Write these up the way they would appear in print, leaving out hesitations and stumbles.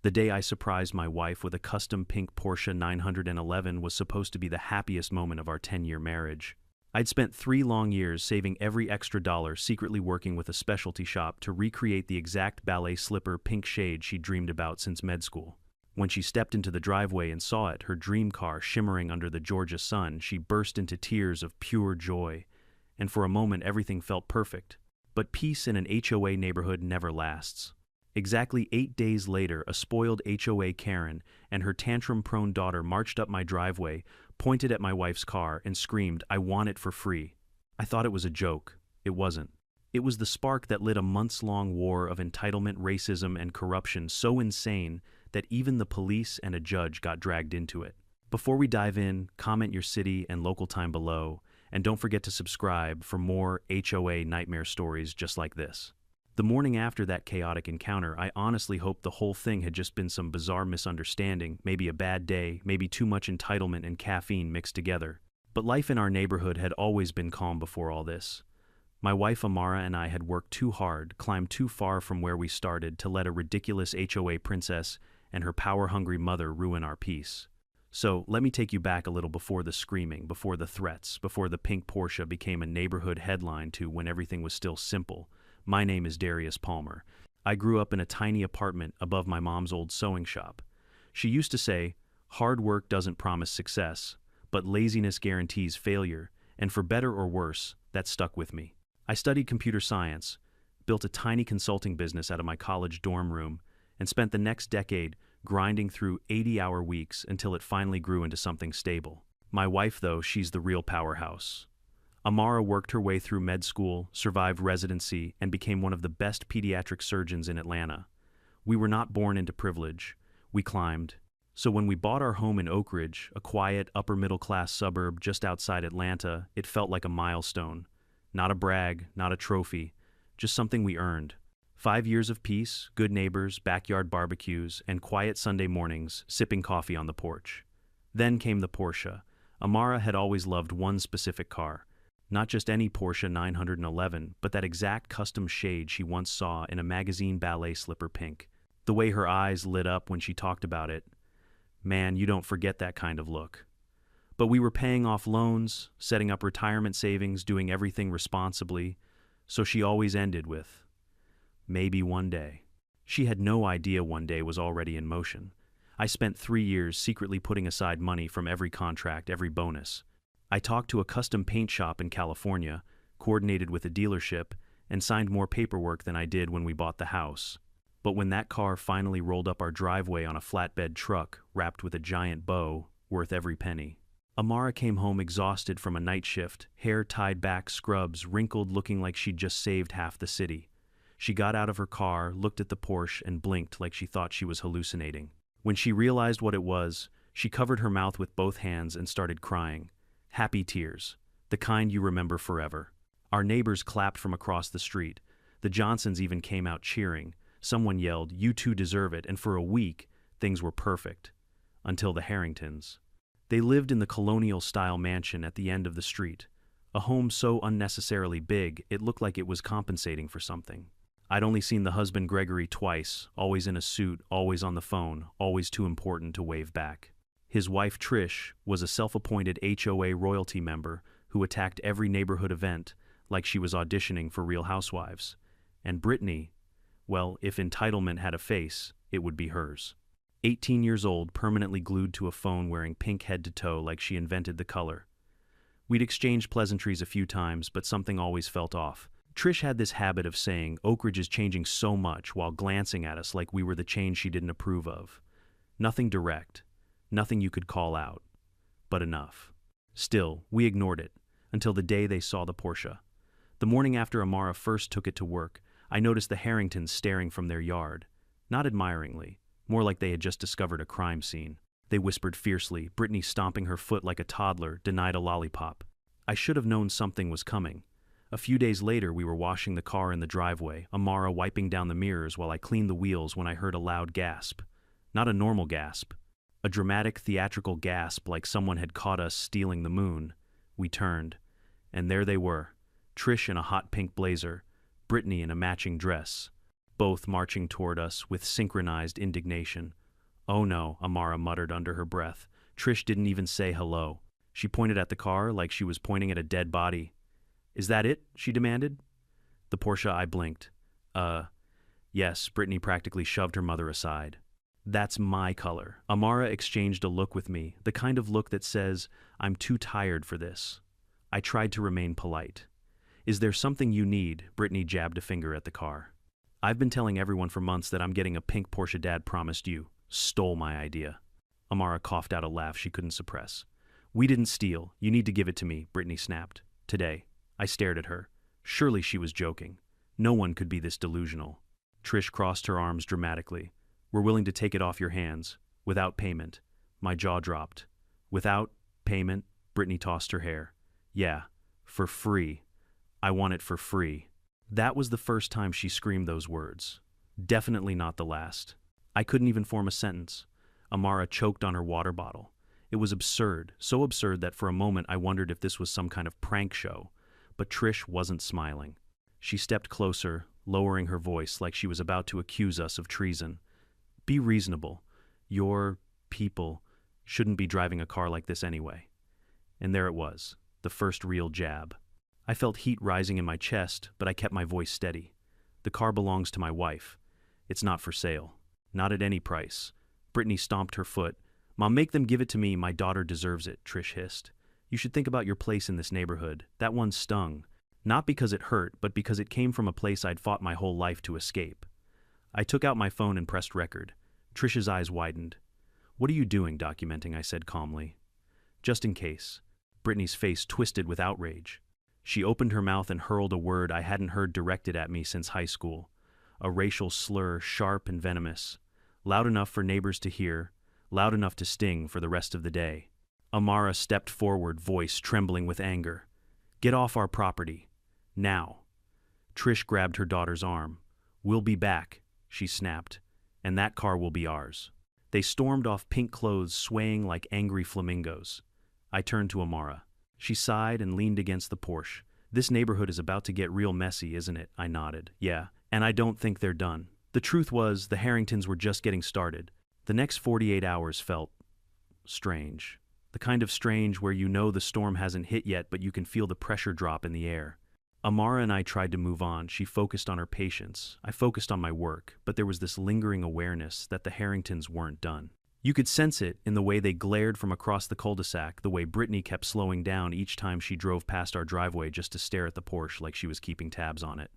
The day I surprised my wife with a custom pink Porsche 911 was supposed to be the happiest moment of our 10-year marriage. I'd spent 3 long years saving every extra dollar, secretly working with a specialty shop to recreate the exact ballet slipper pink shade she dreamed about since med school. When she stepped into the driveway and saw it, her dream car shimmering under the Georgia sun, she burst into tears of pure joy. And for a moment everything felt perfect. But peace in an HOA neighborhood never lasts. Exactly 8 days later, a spoiled HOA Karen and her tantrum-prone daughter marched up my driveway, pointed at my wife's car, and screamed, "I want it for free." I thought it was a joke. It wasn't. It was the spark that lit a months-long war of entitlement, racism, and corruption so insane that even the police and a judge got dragged into it. Before we dive in, comment your city and local time below, and don't forget to subscribe for more HOA nightmare stories just like this. The morning after that chaotic encounter, I honestly hoped the whole thing had just been some bizarre misunderstanding, maybe a bad day, maybe too much entitlement and caffeine mixed together. But life in our neighborhood had always been calm before all this. My wife Amara and I had worked too hard, climbed too far from where we started to let a ridiculous HOA princess and her power-hungry mother ruin our peace. So, let me take you back a little before the screaming, before the threats, before the pink Porsche became a neighborhood headline to when everything was still simple. My name is Darius Palmer. I grew up in a tiny apartment above my mom's old sewing shop. She used to say, "Hard work doesn't promise success, but laziness guarantees failure," and for better or worse, that stuck with me. I studied computer science, built a tiny consulting business out of my college dorm room, and spent the next decade grinding through 80-hour weeks until it finally grew into something stable. My wife, though, she's the real powerhouse. Amara worked her way through med school, survived residency, and became one of the best pediatric surgeons in Atlanta. We were not born into privilege. We climbed. So when we bought our home in Oak Ridge, a quiet, upper-middle-class suburb just outside Atlanta, it felt like a milestone. Not a brag, not a trophy, just something we earned. 5 years of peace, good neighbors, backyard barbecues, and quiet Sunday mornings, sipping coffee on the porch. Then came the Porsche. Amara had always loved one specific car. Not just any Porsche 911, but that exact custom shade she once saw in a magazine ballet slipper pink. The way her eyes lit up when she talked about it. Man, you don't forget that kind of look. But we were paying off loans, setting up retirement savings, doing everything responsibly, so she always ended with, "Maybe one day." She had no idea one day was already in motion. I spent 3 years secretly putting aside money from every contract, every bonus. I talked to a custom paint shop in California, coordinated with a dealership, and signed more paperwork than I did when we bought the house. But when that car finally rolled up our driveway on a flatbed truck wrapped with a giant bow, worth every penny. Amara came home exhausted from a night shift, hair tied back, scrubs, wrinkled, looking like she'd just saved half the city. She got out of her car, looked at the Porsche, and blinked like she thought she was hallucinating. When she realized what it was, she covered her mouth with both hands and started crying. Happy tears, the kind you remember forever. Our neighbors clapped from across the street. The Johnsons even came out cheering. Someone yelled, "You two deserve it," and for a week, things were perfect. Until the Harringtons. They lived in the colonial-style mansion at the end of the street, a home so unnecessarily big it looked like it was compensating for something. I'd only seen the husband Gregory twice, always in a suit, always on the phone, always too important to wave back. His wife Trish was a self-appointed HOA royalty member who attacked every neighborhood event like she was auditioning for Real Housewives. And Brittany, well, if entitlement had a face, it would be hers. 18 years old, permanently glued to a phone, wearing pink head to toe like she invented the color. We'd exchanged pleasantries a few times, but something always felt off. Trish had this habit of saying, "Oak Ridge is changing so much," while glancing at us like we were the change she didn't approve of. Nothing direct. Nothing you could call out. But enough. Still, we ignored it, until the day they saw the Porsche. The morning after Amara first took it to work, I noticed the Harringtons staring from their yard. Not admiringly, more like they had just discovered a crime scene. They whispered fiercely, Brittany stomping her foot like a toddler, denied a lollipop. I should have known something was coming. A few days later, we were washing the car in the driveway, Amara wiping down the mirrors while I cleaned the wheels, when I heard a loud gasp. Not a normal gasp. A dramatic, theatrical gasp like someone had caught us stealing the moon. We turned, and there they were, Trish in a hot pink blazer, Brittany in a matching dress. both marching toward us with synchronized indignation. "Oh no," Amara muttered under her breath. "Trish didn't even say hello. She pointed at the car like she was pointing at a dead body." "Is that it?" she demanded. The Porsche. I blinked. Yes," Brittany practically shoved her mother aside. "That's my color." Amara exchanged a look with me, the kind of look that says, "I'm too tired for this." I tried to remain polite. "Is there something you need?" Brittany jabbed a finger at the car. "I've been telling everyone for months that I'm getting a pink Porsche Dad promised you. Stole my idea." Amara coughed out a laugh she couldn't suppress. "We didn't steal. You need to give it to me," Brittany snapped. "Today." I stared at her. Surely she was joking. No one could be this delusional. Trish crossed her arms dramatically. "We're willing to take it off your hands. Without payment." My jaw dropped. "Without payment?" Brittany tossed her hair. "Yeah, for free. I want it for free." That was the first time she screamed those words. Definitely not the last. I couldn't even form a sentence. Amara choked on her water bottle. It was absurd, so absurd that for a moment I wondered if this was some kind of prank show. But Trish wasn't smiling. She stepped closer, lowering her voice like she was about to accuse us of treason. "Be reasonable. Your people shouldn't be driving a car like this anyway." And there it was, the first real jab. I felt heat rising in my chest, but I kept my voice steady. "The car belongs to my wife. It's not for sale. Not at any price." Brittany stomped her foot. "Mom, make them give it to me. My daughter deserves it," Trish hissed. "You should think about your place in this neighborhood. That one stung. Not because it hurt, but because it came from a place I'd fought my whole life to escape." I took out my phone and pressed record. Trish's eyes widened. "What are you doing documenting?" I said calmly. "Just in case." Brittany's face twisted with outrage. She opened her mouth and hurled a word I hadn't heard directed at me since high school. A racial slur, sharp and venomous. Loud enough for neighbors to hear, loud enough to sting for the rest of the day. Amara stepped forward, voice trembling with anger. "Get off our property. Now." Trish grabbed her daughter's arm. "We'll be back," she snapped, "and that car will be ours." They stormed off, pink clothes swaying like angry flamingos. I turned to Amara. She sighed and leaned against the Porsche. "This neighborhood is about to get real messy, isn't it?" I nodded. "Yeah, and I don't think they're done." The truth was, the Harringtons were just getting started. The next 48 hours felt strange. The kind of strange where you know the storm hasn't hit yet, but you can feel the pressure drop in the air. Amara and I tried to move on. She focused on her patients. I focused on my work, but there was this lingering awareness that the Harringtons weren't done. You could sense it in the way they glared from across the cul-de-sac, the way Brittany kept slowing down each time she drove past our driveway just to stare at the Porsche like she was keeping tabs on it.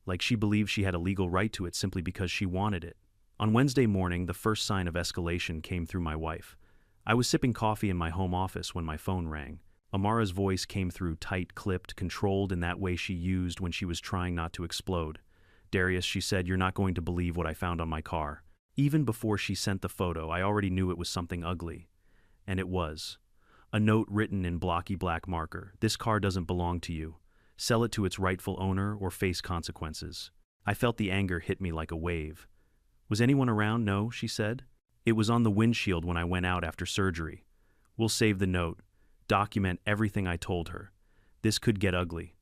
Like she believed she had a legal right to it simply because she wanted it. On Wednesday morning, the first sign of escalation came through my wife. I was sipping coffee in my home office when my phone rang. Amara's voice came through tight-clipped, controlled in that way she used when she was trying not to explode. "Darius," she said, "you're not going to believe what I found on my car." Even before she sent the photo, I already knew it was something ugly. And it was. A note written in blocky black marker. "This car doesn't belong to you. Sell it to its rightful owner or face consequences." I felt the anger hit me like a wave. "Was anyone around?" "No," she said. "It was on the windshield when I went out after surgery." "We'll save the note. Document everything I told her. This could get ugly."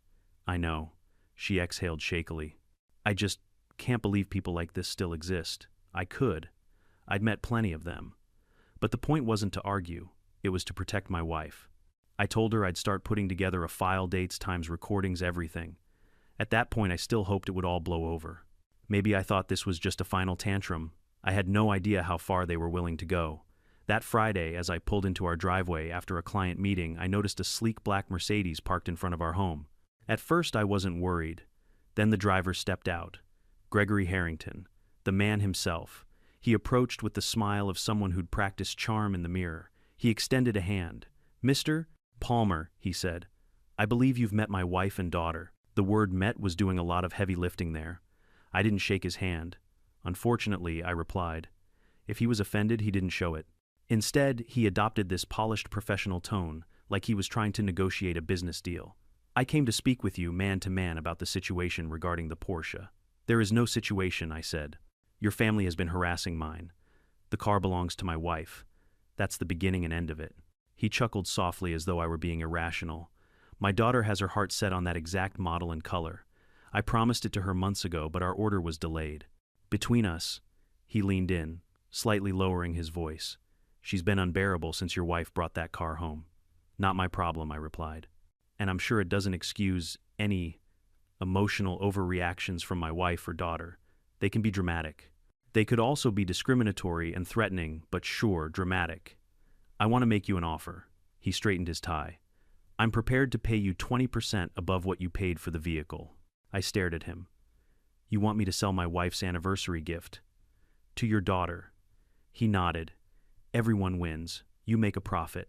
"I know." She exhaled shakily. "I just can't believe people like this still exist." I could. I'd met plenty of them. But the point wasn't to argue. It was to protect my wife. I told her I'd start putting together a file, dates times recordings, everything. At that point, I still hoped it would all blow over. Maybe I thought this was just a final tantrum. I had no idea how far they were willing to go. That Friday, as I pulled into our driveway after a client meeting, I noticed a sleek black Mercedes parked in front of our home. At first, I wasn't worried. Then the driver stepped out. Gregory Harrington, the man himself. He approached with the smile of someone who'd practiced charm in the mirror. He extended a hand. "Mr. Palmer," he said, "I believe you've met my wife and daughter." The word "met" was doing a lot of heavy lifting there. I didn't shake his hand. "Unfortunately," I replied. If he was offended, he didn't show it. Instead, he adopted this polished professional tone, like he was trying to negotiate a business deal. "I came to speak with you man to man about the situation regarding the Porsche." "There is no situation," I said. "Your family has been harassing mine. The car belongs to my wife. That's the beginning and end of it." He chuckled softly as though I were being irrational. "My daughter has her heart set on that exact model and color. I promised it to her months ago, but our order was delayed. Between us, he leaned in, slightly lowering his voice. She's been unbearable since your wife brought that car home. Not my problem, I replied. And I'm sure it doesn't excuse any emotional overreactions from my wife or daughter. They can be dramatic. They could also be discriminatory and threatening, but sure, dramatic. I want to make you an offer. He straightened his tie. I'm prepared to pay you 20% above what you paid for the vehicle. I stared at him. You want me to sell my wife's anniversary gift? To your daughter. He nodded. Everyone wins. You make a profit.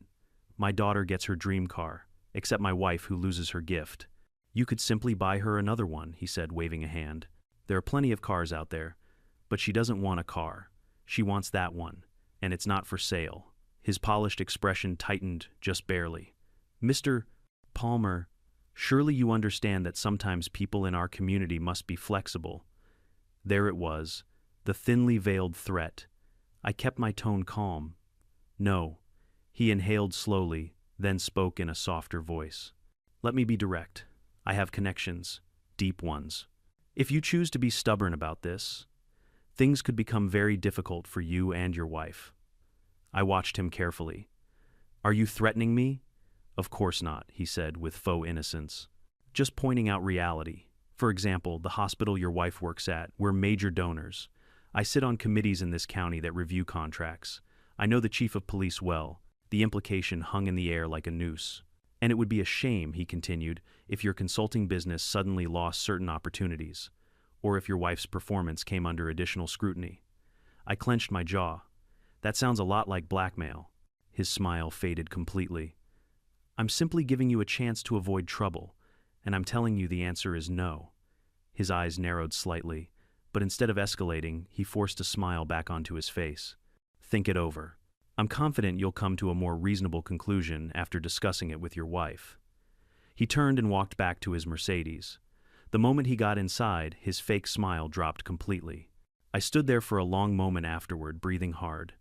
My daughter gets her dream car, except my wife who loses her gift. You could simply buy her another one, he said, waving a hand. There are plenty of cars out there, but she doesn't want a car. She wants that one, and it's not for sale. His polished expression tightened just barely. Mr. Palmer, surely you understand that sometimes people in our community must be flexible. There it was, the thinly veiled threat. I kept my tone calm. No. He inhaled slowly, then spoke in a softer voice. Let me be direct. I have connections, deep ones. If you choose to be stubborn about this, things could become very difficult for you and your wife. I watched him carefully. Are you threatening me? Of course not, he said with faux innocence. Just pointing out reality. For example, the hospital your wife works at, we're major donors. I sit on committees in this county that review contracts. I know the chief of police well. The implication hung in the air like a noose. And it would be a shame, he continued, if your consulting business suddenly lost certain opportunities, or if your wife's performance came under additional scrutiny. I clenched my jaw. That sounds a lot like blackmail. His smile faded completely. I'm simply giving you a chance to avoid trouble, and I'm telling you the answer is no. His eyes narrowed slightly, but instead of escalating, he forced a smile back onto his face. Think it over. I'm confident you'll come to a more reasonable conclusion after discussing it with your wife. He turned and walked back to his Mercedes. The moment he got inside, his fake smile dropped completely. I stood there for a long moment afterward, breathing hard.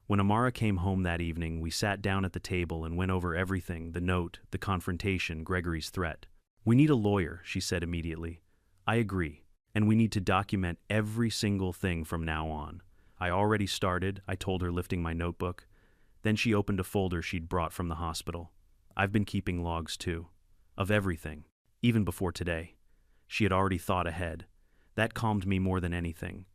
When Amara came home that evening, we sat down at the table and went over everything, the note, the confrontation, Gregory's threat. We need a lawyer, she said immediately. I agree, and we need to document every single thing from now on. I already started, I told her, lifting my notebook. Then she opened a folder she'd brought from the hospital. I've been keeping logs too. Of everything. Even before today. She had already thought ahead. That calmed me more than anything.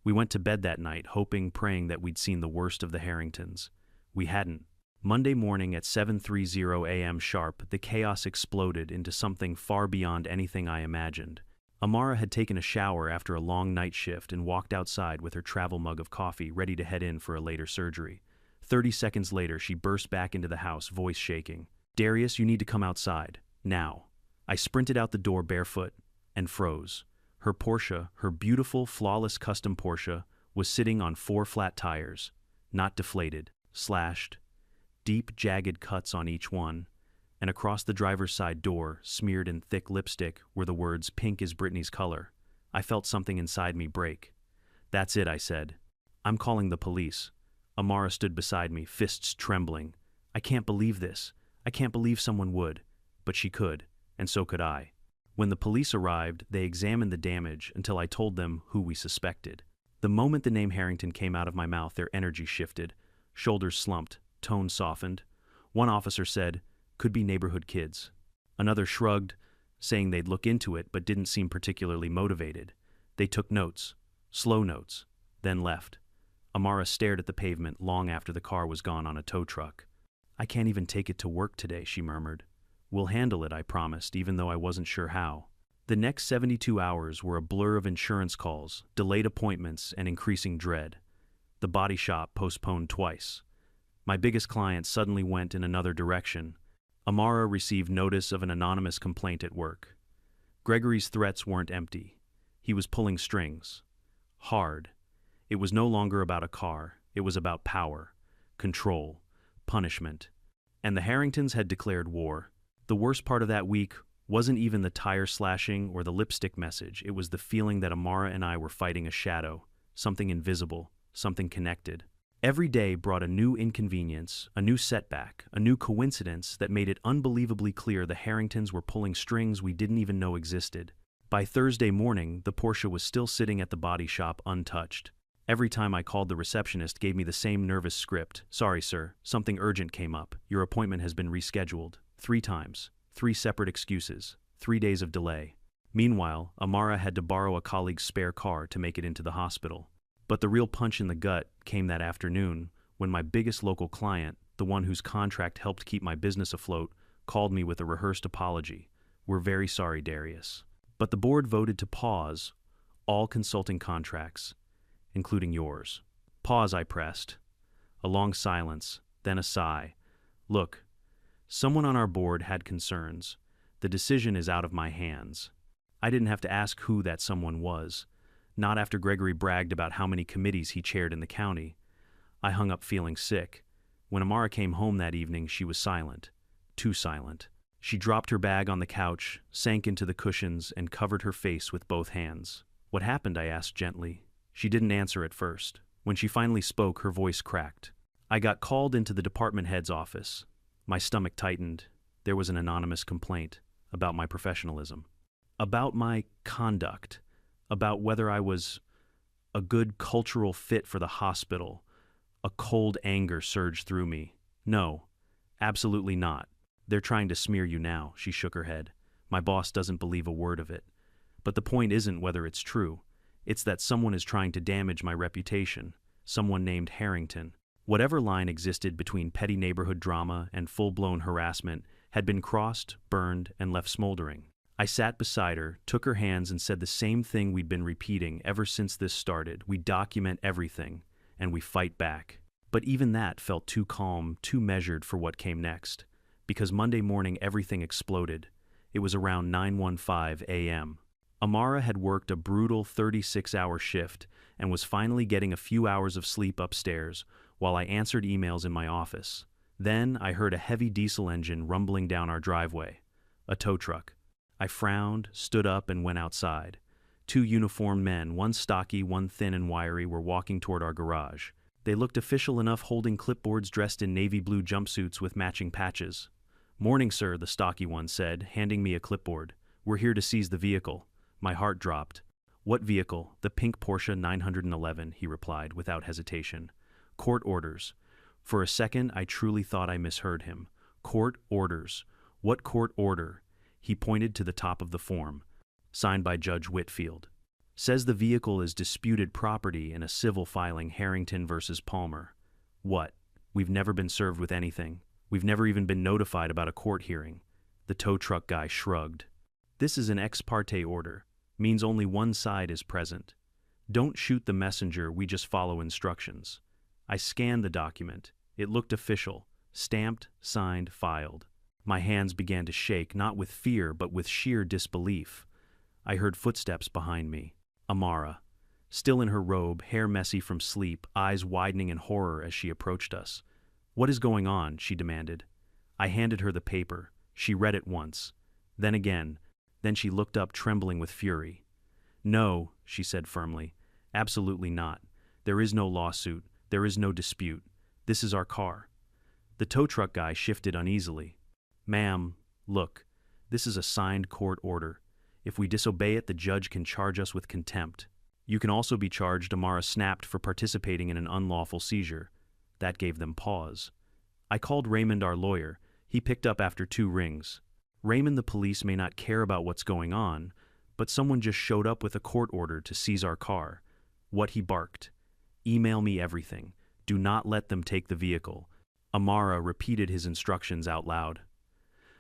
We went to bed that night, hoping, praying that we'd seen the worst of the Harringtons. We hadn't. Monday morning at 7:30 a.m. sharp, the chaos exploded into something far beyond anything I imagined. Amara had taken a shower after a long night shift and walked outside with her travel mug of coffee, ready to head in for a later surgery. 30 seconds later, she burst back into the house, voice shaking. Darius, you need to come outside. Now. I sprinted out the door barefoot and froze. Her Porsche, her beautiful, flawless custom Porsche, was sitting on 4 flat tires, not deflated, slashed, deep, jagged cuts on each one, and across the driver's side door, smeared in thick lipstick, were the words, "Pink is Brittany's color." I felt something inside me break. That's it, I said. I'm calling the police. Amara stood beside me, fists trembling. I can't believe this. I can't believe someone would. But she could, and so could I. When the police arrived, they examined the damage until I told them who we suspected. The moment the name Harrington came out of my mouth, their energy shifted. Shoulders slumped, tone softened. One officer said, "Could be neighborhood kids." Another shrugged, saying they'd look into it but didn't seem particularly motivated. They took notes, slow notes, then left. Amara stared at the pavement long after the car was gone on a tow truck. I can't even take it to work today, she murmured. We'll handle it, I promised, even though I wasn't sure how. The next 72 hours were a blur of insurance calls, delayed appointments, and increasing dread. The body shop postponed twice. My biggest client suddenly went in another direction. Amara received notice of an anonymous complaint at work. Gregory's threats weren't empty. He was pulling strings. Hard. It was no longer about a car. It was about power, control, punishment. And the Harringtons had declared war. The worst part of that week wasn't even the tire slashing or the lipstick message. It was the feeling that Amara and I were fighting a shadow, something invisible, something connected. Every day brought a new inconvenience, a new setback, a new coincidence that made it unbelievably clear the Harringtons were pulling strings we didn't even know existed. By Thursday morning, the Porsche was still sitting at the body shop untouched. Every time I called, the receptionist gave me the same nervous script. "Sorry, sir, something urgent came up. Your appointment has been rescheduled." 3 times. 3 separate excuses. 3 days of delay. Meanwhile, Amara had to borrow a colleague's spare car to make it into the hospital. But the real punch in the gut came that afternoon when my biggest local client, the one whose contract helped keep my business afloat, called me with a rehearsed apology. "We're very sorry, Darius. But the board voted to pause all consulting contracts, including yours." "Pause," I pressed. A long silence, then a sigh. "Look, someone on our board had concerns. The decision is out of my hands." I didn't have to ask who that someone was. Not after Gregory bragged about how many committees he chaired in the county. I hung up feeling sick. When Amara came home that evening, she was silent. Too silent. She dropped her bag on the couch, sank into the cushions, and covered her face with both hands. "What happened?" I asked gently. She didn't answer at first. When she finally spoke, her voice cracked. "I got called into the department head's office." My stomach tightened. There was an anonymous complaint about my professionalism, about my conduct, about whether I was a good cultural fit for the hospital. A cold anger surged through me. "No, absolutely not. They're trying to smear you now." She shook her head. "My boss doesn't believe a word of it. But the point isn't whether it's true. It's that someone is trying to damage my reputation. Someone named Harrington." Whatever line existed between petty neighborhood drama and full-blown harassment had been crossed, burned, and left smoldering. I sat beside her, took her hands, and said the same thing we'd been repeating ever since this started. We document everything, and we fight back. But even that felt too calm, too measured for what came next. Because Monday morning everything exploded. It was around 9:15 a.m. Amara had worked a brutal 36-hour shift and was finally getting a few hours of sleep upstairs while I answered emails in my office. Then I heard a heavy diesel engine rumbling down our driveway. A tow truck. I frowned, stood up, and went outside. 2 uniformed men, one stocky, one thin and wiry, were walking toward our garage. They looked official enough, holding clipboards, dressed in navy blue jumpsuits with matching patches. "Morning, sir," the stocky one said, handing me a clipboard. "We're here to seize the vehicle." My heart dropped. "What vehicle?" "The pink Porsche 911, he replied without hesitation. "Court orders." For a second, I truly thought I misheard him. "Court orders. What court order?" He pointed to the top of the form. "Signed by Judge Whitfield. Says the vehicle is disputed property in a civil filing, Harrington versus Palmer." "What? We've never been served with anything. We've never even been notified about a court hearing." The tow truck guy shrugged. "This is an ex parte order. Means only one side is present. Don't shoot the messenger, we just follow instructions." I scanned the document. It looked official. Stamped, signed, filed. My hands began to shake, not with fear, but with sheer disbelief. I heard footsteps behind me. Amara, still in her robe, hair messy from sleep, eyes widening in horror as she approached us. "What is going on?" she demanded. I handed her the paper. She read it once, then again. Then she looked up, trembling with fury. "No," she said firmly. "Absolutely not. There is no lawsuit. There is no dispute. This is our car." The tow truck guy shifted uneasily. "Ma'am, look, this is a signed court order. If we disobey it, the judge can charge us with contempt. You can also be charged," Amara snapped, "for participating in an unlawful seizure." That gave them pause. I called Raymond, our lawyer. He picked up after 2 rings. "Raymond, the police may not care about what's going on, but someone just showed up with a court order to seize our car." What he barked. "Email me everything. Do not let them take the vehicle." Amara repeated his instructions out loud.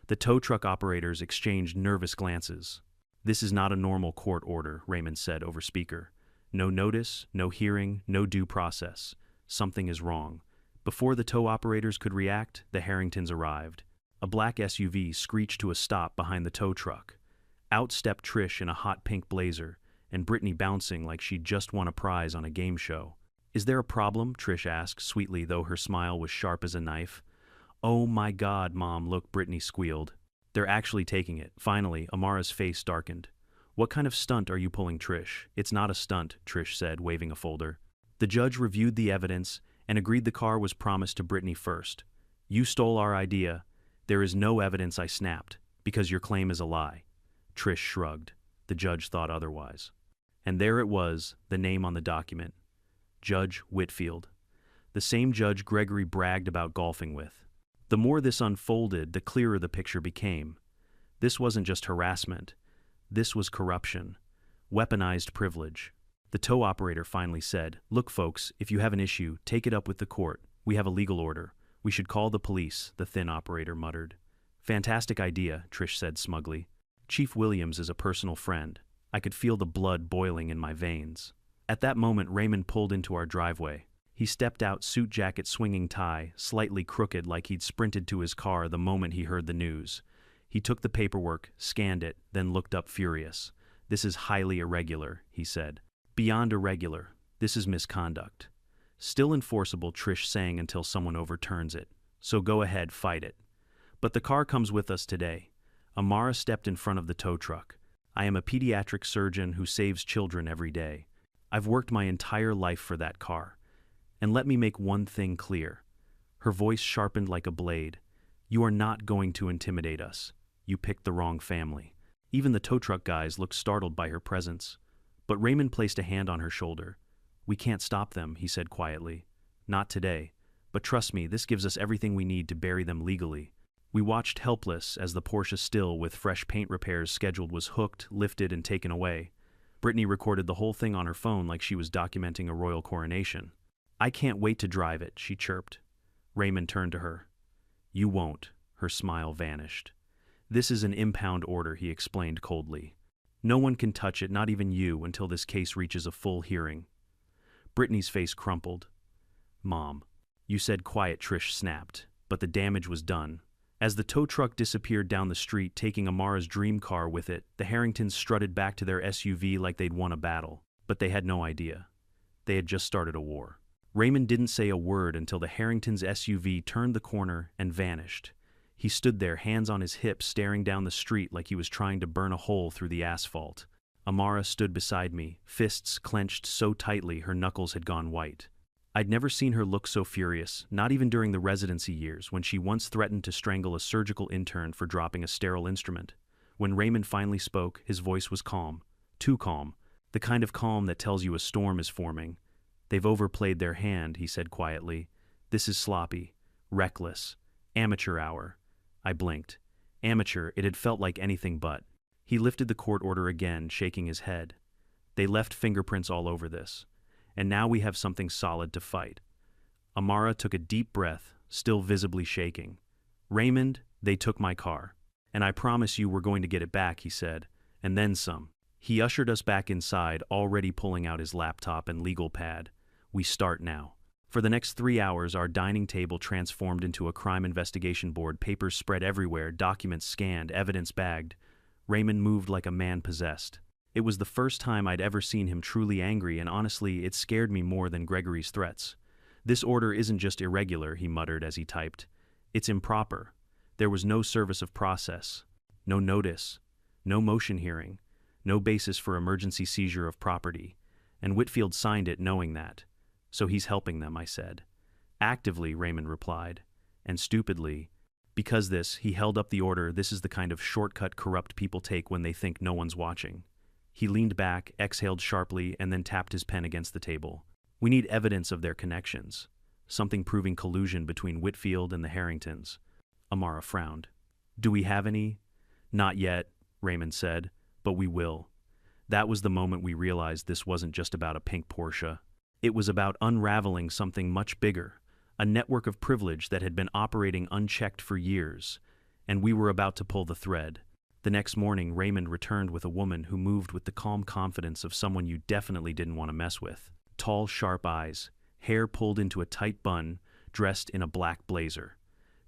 The tow truck operators exchanged nervous glances. "This is not a normal court order," Raymond said over speaker. "No notice, no hearing, no due process. Something is wrong." Before the tow operators could react, the Harringtons arrived. A black SUV screeched to a stop behind the tow truck. Out stepped Trish in a hot pink blazer, and Brittany bouncing like she'd just won a prize on a game show. "Is there a problem?" Trish asked, sweetly, though her smile was sharp as a knife. "Oh my God, Mom, look," Brittany squealed. "They're actually taking it." Finally, Amara's face darkened. "What kind of stunt are you pulling, Trish?" "It's not a stunt," Trish said, waving a folder. The judge reviewed the evidence and agreed the car was promised to Brittany first. "You stole our idea." "There is no evidence," I snapped, "because your claim is a lie." Trish shrugged. The judge thought otherwise. And there it was, the name on the document. Judge Whitfield. The same Judge Gregory bragged about golfing with. The more this unfolded, the clearer the picture became. This wasn't just harassment. This was corruption. Weaponized privilege. The tow operator finally said, "Look, folks, if you have an issue, take it up with the court. We have a legal order. We should call the police," the thin operator muttered. "Fantastic idea," Trish said smugly. "Chief Williams is a personal friend." I could feel the blood boiling in my veins. At that moment, Raymond pulled into our driveway. He stepped out, suit jacket swinging tie, slightly crooked like he'd sprinted to his car the moment he heard the news. He took the paperwork, scanned it, then looked up furious. "This is highly irregular," he said. "Beyond irregular. This is misconduct." "Still enforceable," Trish sang, "until someone overturns it. So go ahead, fight it." "But the car comes with us today." Amara stepped in front of the tow truck. "I am a pediatric surgeon who saves children every day. I've worked my entire life for that car. And let me make one thing clear." Her voice sharpened like a blade. "You are not going to intimidate us. You picked the wrong family." Even the tow truck guys looked startled by her presence. But Raymond placed a hand on her shoulder. "We can't stop them," he said quietly. "Not today. But trust me, this gives us everything we need to bury them legally." We watched helpless as the Porsche, still with fresh paint repairs scheduled, was hooked, lifted, and taken away. Brittany recorded the whole thing on her phone like she was documenting a royal coronation. "I can't wait to drive it," she chirped. Raymond turned to her. "You won't." Her smile vanished. "This is an impound order," he explained coldly. "No one can touch it, not even you, until this case reaches a full hearing." Brittany's face crumpled. "Mom." "You said quiet," Trish snapped, but the damage was done. As the tow truck disappeared down the street, taking Amara's dream car with it, the Harringtons strutted back to their SUV like they'd won a battle. But they had no idea. They had just started a war. Raymond didn't say a word until the Harringtons' SUV turned the corner and vanished. He stood there, hands on his hips, staring down the street like he was trying to burn a hole through the asphalt. Amara stood beside me, fists clenched so tightly her knuckles had gone white. I'd never seen her look so furious, not even during the residency years when she once threatened to strangle a surgical intern for dropping a sterile instrument. When Raymond finally spoke, his voice was calm. Too calm. The kind of calm that tells you a storm is forming. "They've overplayed their hand," he said quietly. "This is sloppy, reckless, amateur hour." I blinked. Amateur, it had felt like anything but. He lifted the court order again, shaking his head. "They left fingerprints all over this. And now we have something solid to fight." Amara took a deep breath, still visibly shaking. "Raymond, they took my car. And I promise you we're going to get it back," he said. "And then some." He ushered us back inside, already pulling out his laptop and legal pad. "We start now." For the next 3 hours, our dining table transformed into a crime investigation board, papers spread everywhere, documents scanned, evidence bagged. Raymond moved like a man possessed. It was the first time I'd ever seen him truly angry, and honestly, it scared me more than Gregory's threats. "This order isn't just irregular," he muttered as he typed. "It's improper. There was no service of process, no notice, no motion hearing, no basis for emergency seizure of property. And Whitfield signed it knowing that. So he's helping them," I said. "Actively," Raymond replied. "And stupidly. Because he held up the order. This is the kind of shortcut corrupt people take when they think no one's watching." He leaned back, exhaled sharply, and then tapped his pen against the table. "We need evidence of their connections. Something proving collusion between Whitfield and the Harringtons." Amara frowned. "Do we have any?" "Not yet," Raymond said, "but we will." That was the moment we realized this wasn't just about a pink Porsche. It was about unraveling something much bigger, a network of privilege that had been operating unchecked for years, and we were about to pull the thread. The next morning, Raymond returned with a woman who moved with the calm confidence of someone you definitely didn't want to mess with. Tall, sharp eyes, hair pulled into a tight bun, dressed in a black blazer.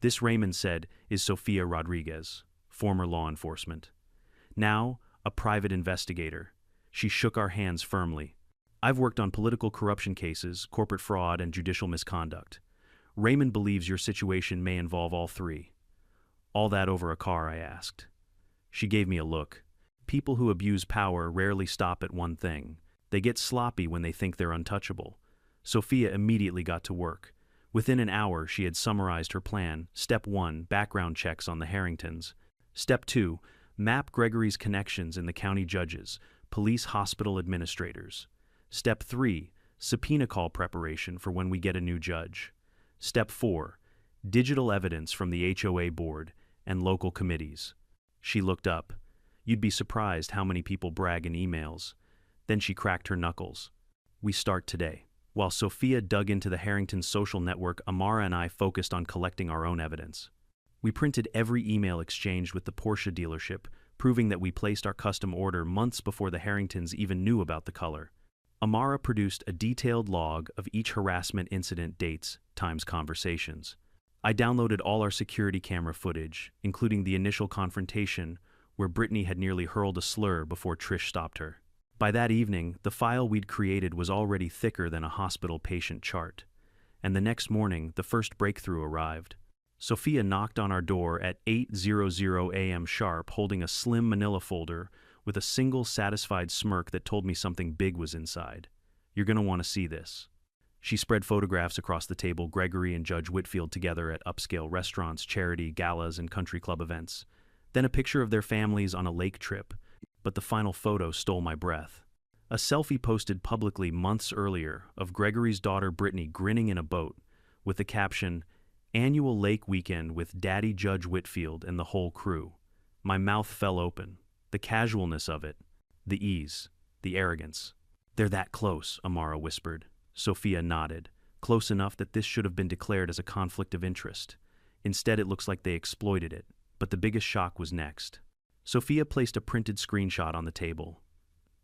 "This," Raymond said, "is Sofia Rodriguez, former law enforcement. Now, a private investigator." She shook our hands firmly. "I've worked on political corruption cases, corporate fraud, and judicial misconduct. Raymond believes your situation may involve all three." "All that over a car?" I asked. She gave me a look. People who abuse power rarely stop at one thing. They get sloppy when they think they're untouchable. Sophia immediately got to work. Within an hour, she had summarized her plan. Step 1, background checks on the Harringtons. Step 2, Map Gregory's connections in the county judges, police hospital administrators. Step 3. Subpoena call preparation for when we get a new judge. Step 4. Digital evidence from the HOA board and local committees. She looked up. You'd be surprised how many people brag in emails. Then she cracked her knuckles. We start today. While Sophia dug into the Harrington social network, Amara and I focused on collecting our own evidence. We printed every email exchanged with the Porsche dealership, proving that we placed our custom order months before the Harringtons even knew about the color. Amara produced a detailed log of each harassment incident, dates, times, conversations. I downloaded all our security camera footage, including the initial confrontation where Brittany had nearly hurled a slur before Trish stopped her. By that evening, the file we'd created was already thicker than a hospital patient chart. And the next morning, the first breakthrough arrived. Sophia knocked on our door at 8:00 a.m. sharp, holding a slim manila folder with a single satisfied smirk that told me something big was inside. You're going to want to see this. She spread photographs across the table, Gregory and Judge Whitfield together at upscale restaurants, charity, galas, and country club events. Then a picture of their families on a lake trip. But the final photo stole my breath. A selfie posted publicly months earlier of Gregory's daughter Brittany grinning in a boat with the caption, "Annual Lake Weekend with Daddy Judge Whitfield and the whole crew." My mouth fell open. The casualness of it, the ease, the arrogance. "They're that close," Amara whispered. Sophia nodded. "Close enough that this should have been declared as a conflict of interest. Instead, it looks like they exploited it. But the biggest shock was next." Sophia placed a printed screenshot on the table.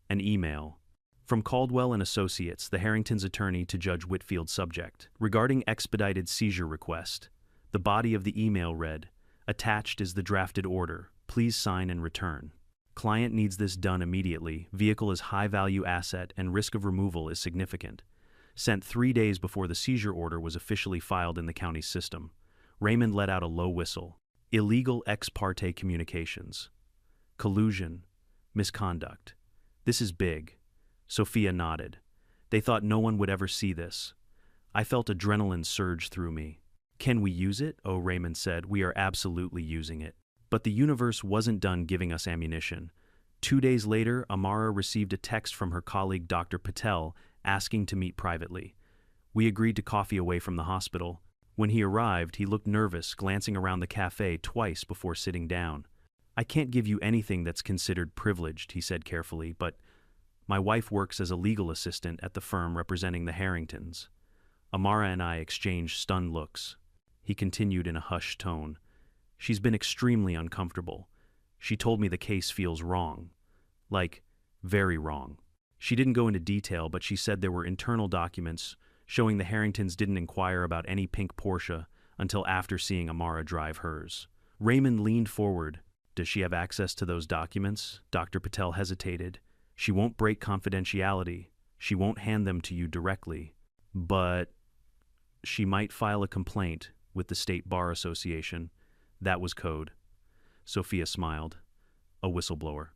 An email. From Caldwell and Associates, the Harringtons' attorney, to Judge Whitfield's subject. Regarding expedited seizure request. The body of the email read, "Attached is the drafted order. Please sign and return. Client needs this done immediately. Vehicle is high-value asset and risk of removal is significant." Sent 3 days before the seizure order was officially filed in the county's system. Raymond let out a low whistle. Illegal ex parte communications. Collusion. Misconduct. This is big. Sophia nodded. They thought no one would ever see this. I felt adrenaline surge through me. "Can we use it?" Oh, Raymond said. "We are absolutely using it." But the universe wasn't done giving us ammunition. 2 days later, Amara received a text from her colleague Dr. Patel asking to meet privately. We agreed to coffee away from the hospital. When he arrived, he looked nervous, glancing around the cafe twice before sitting down. "I can't give you anything that's considered privileged," he said carefully, "but my wife works as a legal assistant at the firm representing the Harringtons." Amara and I exchanged stunned looks. He continued in a hushed tone. "She's been extremely uncomfortable. She told me the case feels wrong. Like, very wrong. She didn't go into detail, but she said there were internal documents showing the Harringtons didn't inquire about any pink Porsche until after seeing Amara drive hers." Raymond leaned forward. "Does she have access to those documents?" Dr. Patel hesitated. "She won't break confidentiality. She won't hand them to you directly. But she might file a complaint with the State Bar Association." That was code. Sophia smiled. A whistleblower.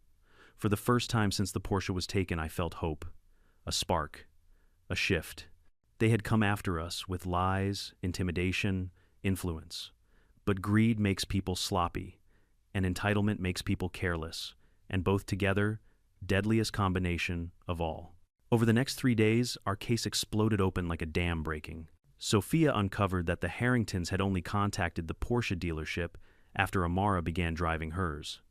For the first time since the Porsche was taken, I felt hope. A spark. A shift. They had come after us with lies, intimidation, influence. But greed makes people sloppy, and entitlement makes people careless, and both together, deadliest combination of all. Over the next 3 days, our case exploded open like a dam breaking. Sophia uncovered that the Harringtons had only contacted the Porsche dealership after Amara began driving hers.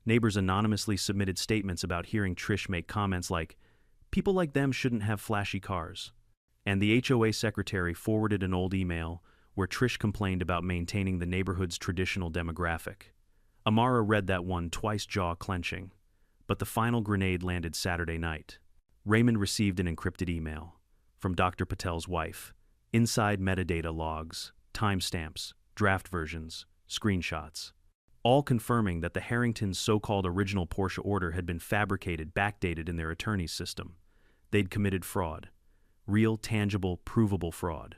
Neighbors anonymously submitted statements about hearing Trish make comments like, "People like them shouldn't have flashy cars." And the HOA secretary forwarded an old email where Trish complained about maintaining the neighborhood's traditional demographic. Amara read that one twice, jaw clenching. But the final grenade landed Saturday night. Raymond received an encrypted email from Dr. Patel's wife. Inside metadata logs, timestamps, draft versions, screenshots. All confirming that the Harringtons' so-called original Porsche order had been fabricated, backdated in their attorney's system. They'd committed fraud. Real, tangible, provable fraud.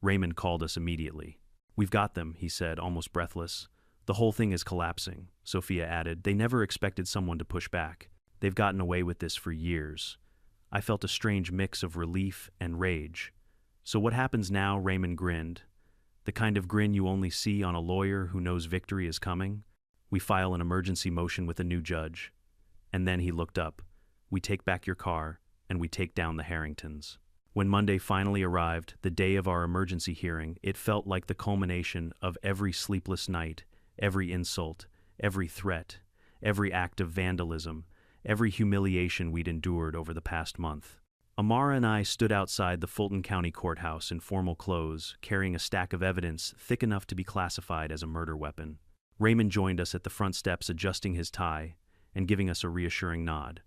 Raymond called us immediately. "We've got them," he said, almost breathless. "The whole thing is collapsing," Sophia added. "They never expected someone to push back. They've gotten away with this for years." I felt a strange mix of relief and rage. "So what happens now?" Raymond grinned. The kind of grin you only see on a lawyer who knows victory is coming. We file an emergency motion with a new judge. And then he looked up. We take back your car, and we take down the Harringtons. When Monday finally arrived, the day of our emergency hearing, it felt like the culmination of every sleepless night, every insult, every threat, every act of vandalism, every humiliation we'd endured over the past month. Amara and I stood outside the Fulton County Courthouse in formal clothes, carrying a stack of evidence thick enough to be classified as a murder weapon. Raymond joined us at the front steps, adjusting his tie and giving us a reassuring nod.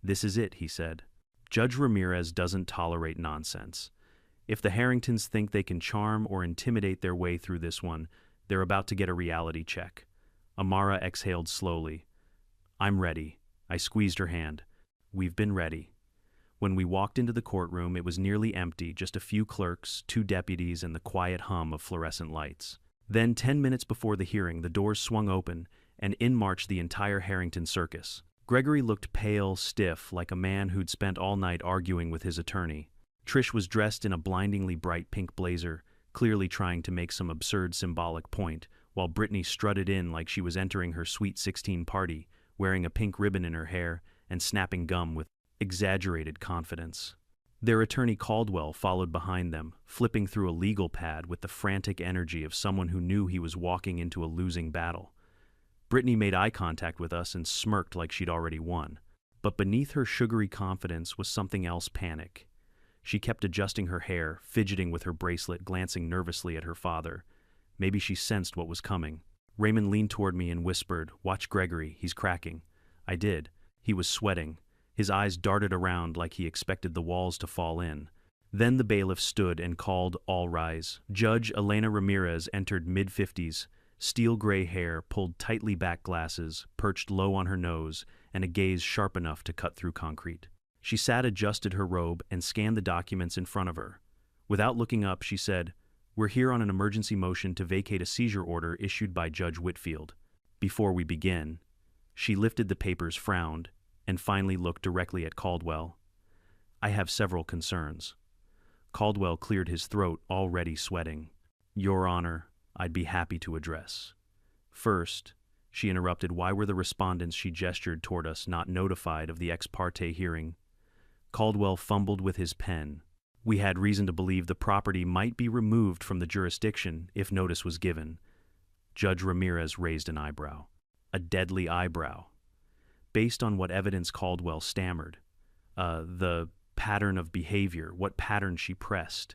"This is it," he said. "Judge Ramirez doesn't tolerate nonsense. If the Harringtons think they can charm or intimidate their way through this one, they're about to get a reality check." Amara exhaled slowly. "I'm ready." I squeezed her hand. "We've been ready." When we walked into the courtroom, it was nearly empty, just a few clerks, 2 deputies, and the quiet hum of fluorescent lights. Then, 10 minutes before the hearing, the doors swung open, and in marched the entire Harrington circus. Gregory looked pale, stiff, like a man who'd spent all night arguing with his attorney. Trish was dressed in a blindingly bright pink blazer, clearly trying to make some absurd symbolic point, while Brittany strutted in like she was entering her Sweet 16 party, wearing a pink ribbon in her hair and snapping gum with exaggerated confidence. Their attorney Caldwell followed behind them, flipping through a legal pad with the frantic energy of someone who knew he was walking into a losing battle. Brittany made eye contact with us and smirked like she'd already won. But beneath her sugary confidence was something else: panic. She kept adjusting her hair, fidgeting with her bracelet, glancing nervously at her father. Maybe she sensed what was coming. Raymond leaned toward me and whispered, "Watch Gregory, he's cracking." I did. He was sweating. His eyes darted around like he expected the walls to fall in. Then the bailiff stood and called, "All rise." Judge Elena Ramirez entered, mid-50s, steel-gray hair, pulled tightly back glasses, perched low on her nose, and a gaze sharp enough to cut through concrete. She sat, adjusted her robe, and scanned the documents in front of her. Without looking up, she said, "We're here on an emergency motion to vacate a seizure order issued by Judge Whitfield. Before we begin," she lifted the papers, frowned, and finally looked directly at Caldwell. "I have several concerns." Caldwell cleared his throat, already sweating. "Your Honor, I'd be happy to address." "First," she interrupted, "why were the respondents," she gestured toward us, "not notified of the ex parte hearing?" Caldwell fumbled with his pen. "We had reason to believe the property might be removed from the jurisdiction if notice was given." Judge Ramirez raised an eyebrow. A deadly eyebrow. "Based on what evidence?" Caldwell stammered. The pattern of behavior, what pattern?" she pressed.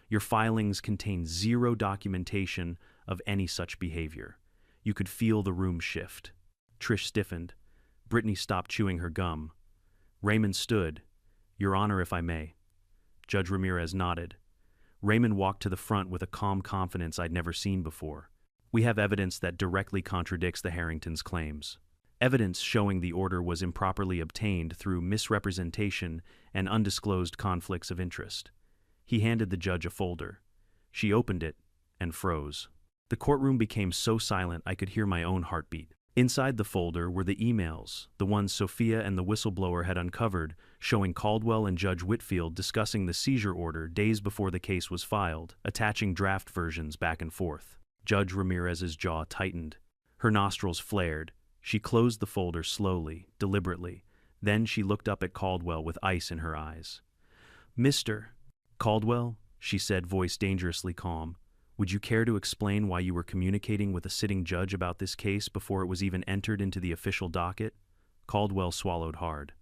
"Your filings contain zero documentation of any such behavior. You could feel the room shift." Trish stiffened. Brittany stopped chewing her gum. Raymond stood. "Your Honor, if I may." Judge Ramirez nodded. Raymond walked to the front with a calm confidence I'd never seen before. "We have evidence that directly contradicts the Harringtons' claims. Evidence showing the order was improperly obtained through misrepresentation and undisclosed conflicts of interest." He handed the judge a folder. She opened it and froze. The courtroom became so silent I could hear my own heartbeat. Inside the folder were the emails, the ones Sophia and the whistleblower had uncovered, showing Caldwell and Judge Whitfield discussing the seizure order days before the case was filed, attaching draft versions back and forth. Judge Ramirez's jaw tightened. Her nostrils flared. She closed the folder slowly, deliberately. Then she looked up at Caldwell with ice in her eyes. "Mr. Caldwell," she said, voice dangerously calm, "would you care to explain why you were communicating with a sitting judge about this case before it was even entered into the official docket?" Caldwell swallowed hard.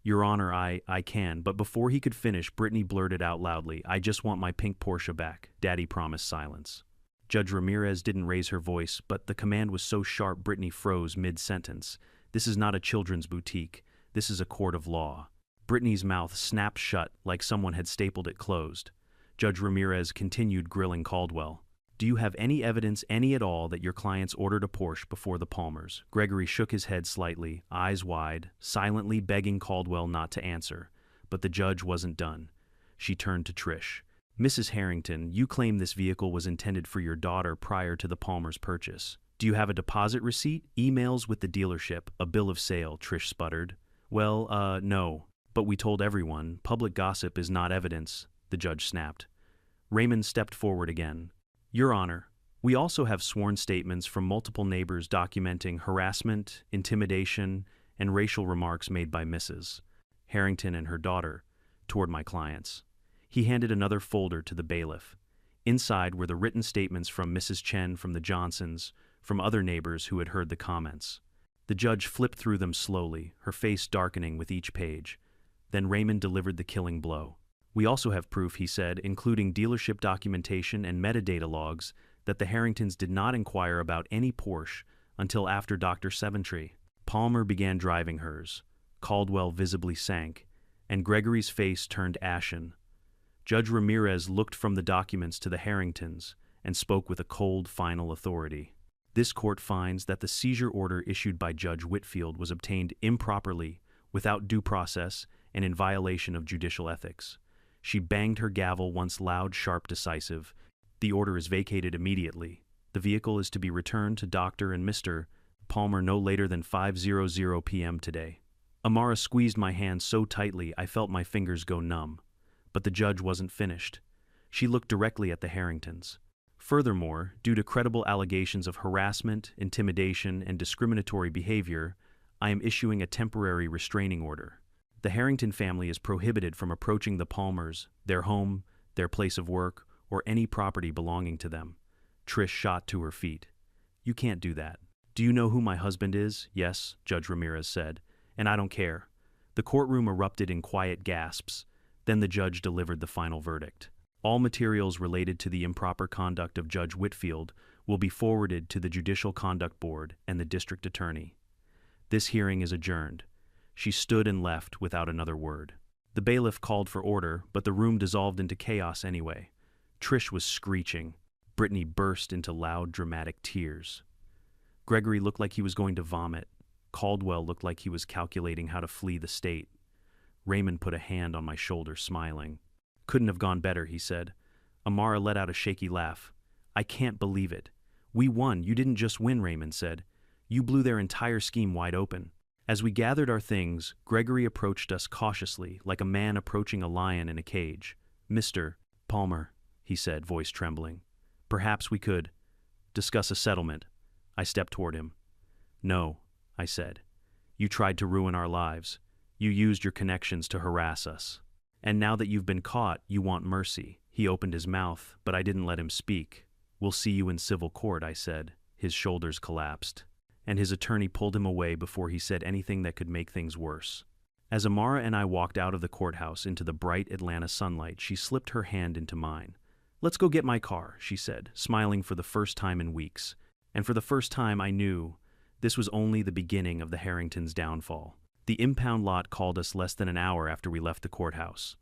"Your Honor, I can," but before he could finish, Brittany blurted out loudly, "I just want my pink Porsche back." Daddy promised silence. Judge Ramirez didn't raise her voice, but the command was so sharp Brittany froze mid-sentence. "This is not a children's boutique. This is a court of law." Brittany's mouth snapped shut like someone had stapled it closed. Judge Ramirez continued grilling Caldwell. "Do you have any evidence, any at all, that your clients ordered a Porsche before the Palmers?" Gregory shook his head slightly, eyes wide, silently begging Caldwell not to answer. But the judge wasn't done. She turned to Trish. "Mrs. Harrington, you claim this vehicle was intended for your daughter prior to the Palmers' purchase. Do you have a deposit receipt, emails with the dealership, a bill of sale?" Trish sputtered. "Well, no. But we told everyone. Public gossip is not evidence," the judge snapped. Raymond stepped forward again. "Your Honor, We also have sworn statements from multiple neighbors documenting harassment, intimidation, and racial remarks made by Mrs. Harrington and her daughter toward my clients. He handed another folder to the bailiff. Inside were the written statements from Mrs. Chen, from the Johnsons, from other neighbors who had heard the comments. The judge flipped through them slowly, her face darkening with each page. Then Raymond delivered the killing blow. We also have proof, he said, including dealership documentation and metadata logs, that the Harringtons did not inquire about any Porsche until after Dr. Seventree. Palmer began driving hers. Caldwell visibly sank, and Gregory's face turned ashen. Judge Ramirez looked from the documents to the Harringtons and spoke with a cold, final authority. This court finds that the seizure order issued by Judge Whitfield was obtained improperly, without due process, and in violation of judicial ethics. She banged her gavel once loud, sharp, decisive. The order is vacated immediately. The vehicle is to be returned to Dr. and Mr. Palmer no later than 5:00 p.m. today. Amara squeezed my hand so tightly I felt my fingers go numb. But the judge wasn't finished. She looked directly at the Harringtons. Furthermore, due to credible allegations of harassment, intimidation, and discriminatory behavior, I am issuing a temporary restraining order. The Harrington family is prohibited from approaching the Palmers, their home, their place of work, or any property belonging to them. Trish shot to her feet. You can't do that. Do you know who my husband is? Yes, Judge Ramirez said, and I don't care. The courtroom erupted in quiet gasps. Then the judge delivered the final verdict. All materials related to the improper conduct of Judge Whitfield will be forwarded to the Judicial Conduct Board and the district attorney. This hearing is adjourned. She stood and left without another word. The bailiff called for order, but the room dissolved into chaos anyway. Trish was screeching. Brittany burst into loud, dramatic tears. Gregory looked like he was going to vomit. Caldwell looked like he was calculating how to flee the state. Raymond put a hand on my shoulder, smiling. Couldn't have gone better, he said. Amara let out a shaky laugh. I can't believe it. We won. You didn't just win, Raymond said. You blew their entire scheme wide open. As we gathered our things, Gregory approached us cautiously, like a man approaching a lion in a cage. Mr. Palmer, he said, voice trembling. Perhaps we could discuss a settlement. I stepped toward him. No, I said. You tried to ruin our lives. You used your connections to harass us. And now that you've been caught, you want mercy. He opened his mouth, but I didn't let him speak. We'll see you in civil court, I said. His shoulders collapsed, and his attorney pulled him away before he said anything that could make things worse. As Amara and I walked out of the courthouse into the bright Atlanta sunlight, she slipped her hand into mine. Let's go get my car, she said, smiling for the first time in weeks. And for the first time I knew this was only the beginning of the Harringtons' downfall. The impound lot called us less than an hour after we left the courthouse.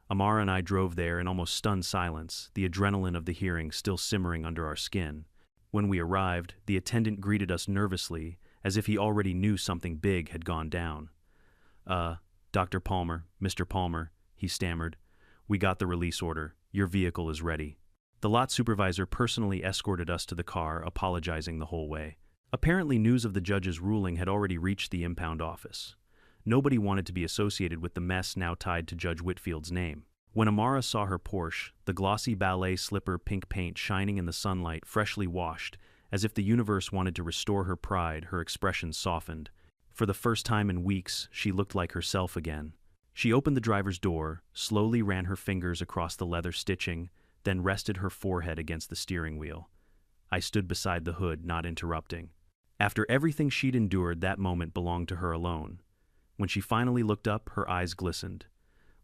Amara and I drove there in almost stunned silence, the adrenaline of the hearing still simmering under our skin. When we arrived, the attendant greeted us nervously, as if he already knew something big had gone down. Dr. Palmer, Mr. Palmer, he stammered. We got the release order. Your vehicle is ready. The lot supervisor personally escorted us to the car, apologizing the whole way. Apparently news of the judge's ruling had already reached the impound office. Nobody wanted to be associated with the mess now tied to Judge Whitfield's name. When Amara saw her Porsche, the glossy ballet slipper pink paint shining in the sunlight, freshly washed, as if the universe wanted to restore her pride, her expression softened. For the first time in weeks, she looked like herself again. She opened the driver's door, slowly ran her fingers across the leather stitching, then rested her forehead against the steering wheel. I stood beside the hood, not interrupting. After everything she'd endured, that moment belonged to her alone. When she finally looked up, her eyes glistened.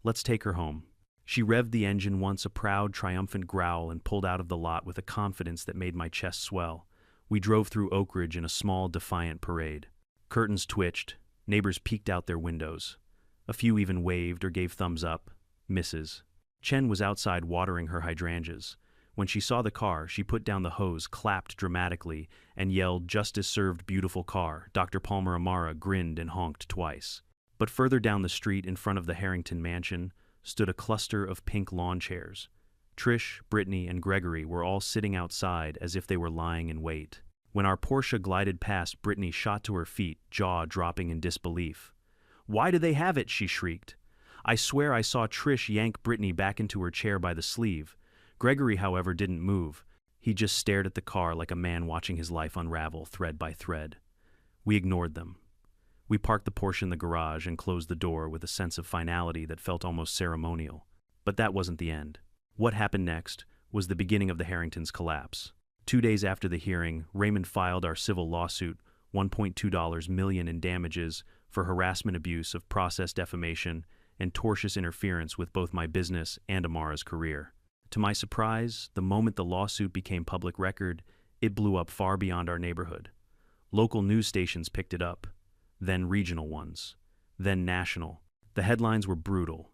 Let's take her home. She revved the engine once, a proud, triumphant growl, and pulled out of the lot with a confidence that made my chest swell. We drove through Oak Ridge in a small, defiant parade. Curtains twitched. Neighbors peeked out their windows. A few even waved or gave thumbs up. Mrs. Chen was outside watering her hydrangeas. When she saw the car, she put down the hose, clapped dramatically, and yelled, "Justice served, beautiful car." Dr. Palmer Amara grinned and honked twice. But further down the street, in front of the Harrington mansion, stood a cluster of pink lawn chairs. Trish, Brittany, and Gregory were all sitting outside as if they were lying in wait. When our Porsche glided past, Brittany shot to her feet, jaw dropping in disbelief. "Why do they have it?" she shrieked. I swear I saw Trish yank Brittany back into her chair by the sleeve. Gregory, however, didn't move. He just stared at the car like a man watching his life unravel thread by thread. We ignored them. We parked the Porsche in the garage and closed the door with a sense of finality that felt almost ceremonial. But that wasn't the end. What happened next was the beginning of the Harringtons' collapse. 2 days after the hearing, Raymond filed our civil lawsuit, $1.2 million in damages for harassment, abuse of process, defamation, and tortious interference with both my business and Amara's career. To my surprise, the moment the lawsuit became public record, it blew up far beyond our neighborhood. Local news stations picked it up, then regional ones, then national. The headlines were brutal.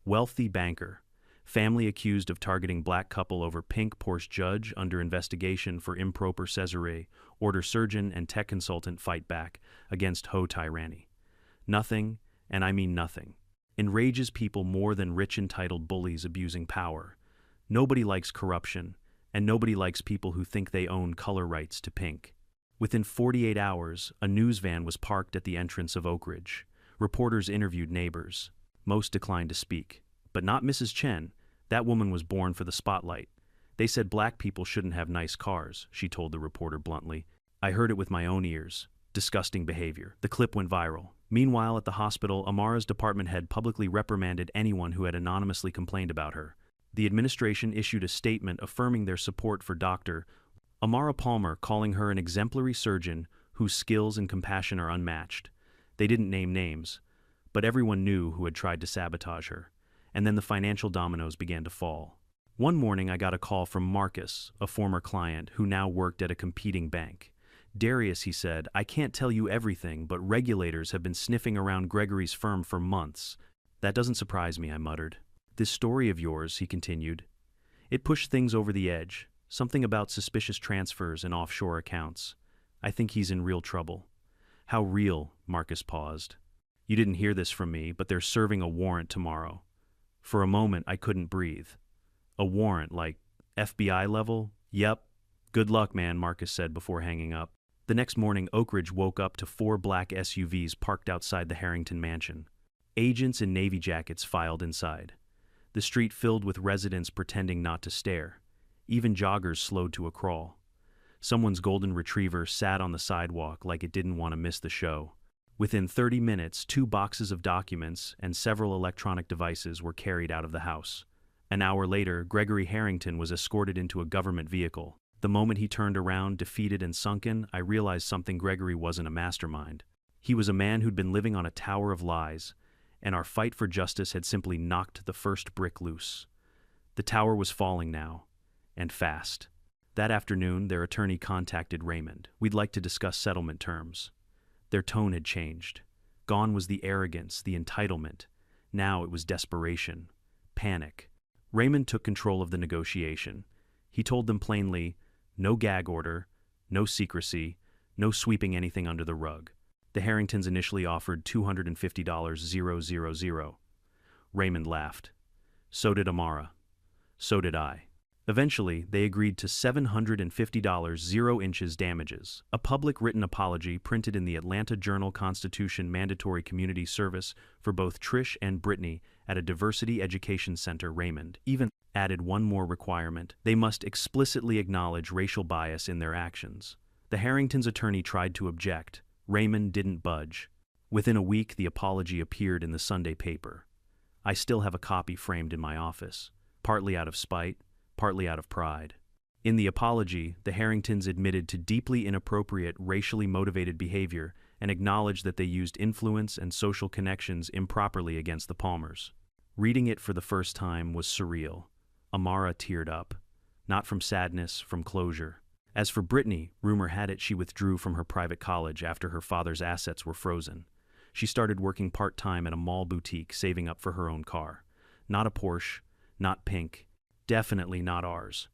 Wealthy banker, family accused of targeting black couple over pink Porsche, judge under investigation for improper Cesare, order surgeon and tech consultant fight back against HOA tyranny. Nothing, and I mean nothing, enrages people more than rich entitled bullies abusing power. Nobody likes corruption, and nobody likes people who think they own color rights to pink. Within 48 hours, a news van was parked at the entrance of Oak Ridge. Reporters interviewed neighbors. Most declined to speak. But not Mrs. Chen. That woman was born for the spotlight. They said black people shouldn't have nice cars, she told the reporter bluntly. I heard it with my own ears. Disgusting behavior. The clip went viral. Meanwhile, at the hospital, Amara's department head publicly reprimanded anyone who had anonymously complained about her. The administration issued a statement affirming their support for Dr. Amara Palmer, calling her an exemplary surgeon whose skills and compassion are unmatched. They didn't name names, but everyone knew who had tried to sabotage her. And then the financial dominoes began to fall. One morning I got a call from Marcus, a former client who now worked at a competing bank. Darius, he said, I can't tell you everything, but regulators have been sniffing around Gregory's firm for months. That doesn't surprise me, I muttered. This story of yours, he continued. It pushed things over the edge. Something about suspicious transfers and offshore accounts. I think he's in real trouble. How real? Marcus paused. You didn't hear this from me, but they're serving a warrant tomorrow. For a moment, I couldn't breathe. A warrant, like FBI level? Yep. Good luck, man, Marcus said before hanging up. The next morning, Oak Ridge woke up to 4 black SUVs parked outside the Harrington mansion. Agents in navy jackets filed inside. The street filled with residents pretending not to stare. Even joggers slowed to a crawl. Someone's golden retriever sat on the sidewalk like it didn't want to miss the show. Within 30 minutes, 2 boxes of documents and several electronic devices were carried out of the house. An hour later, Gregory Harrington was escorted into a government vehicle. The moment he turned around, defeated and sunken, I realized something. Gregory wasn't a mastermind. He was a man who'd been living on a tower of lies, and our fight for justice had simply knocked the first brick loose. The tower was falling now. And fast. That afternoon, their attorney contacted Raymond. We'd like to discuss settlement terms. Their tone had changed. Gone was the arrogance, the entitlement. Now it was desperation, panic. Raymond took control of the negotiation. He told them plainly, no gag order, no secrecy, no sweeping anything under the rug. The Harringtons initially offered $250,000. Raymond laughed. So did Amara. So did I. Eventually, they agreed to $750 0 inches damages, a public written apology printed in the Atlanta Journal-Constitution mandatory community service for both Trish and Brittany at a diversity education center. Raymond even added one more requirement. They must explicitly acknowledge racial bias in their actions. The Harringtons' attorney tried to object. Raymond didn't budge. Within a week, the apology appeared in the Sunday paper. I still have a copy framed in my office, partly out of spite, partly out of pride. In the apology, the Harringtons admitted to deeply inappropriate, racially motivated behavior and acknowledged that they used influence and social connections improperly against the Palmers. Reading it for the first time was surreal. Amara teared up. Not from sadness, from closure. As for Brittany, rumor had it she withdrew from her private college after her father's assets were frozen. She started working part-time at a mall boutique, saving up for her own car. Not a Porsche, not pink, definitely not ours.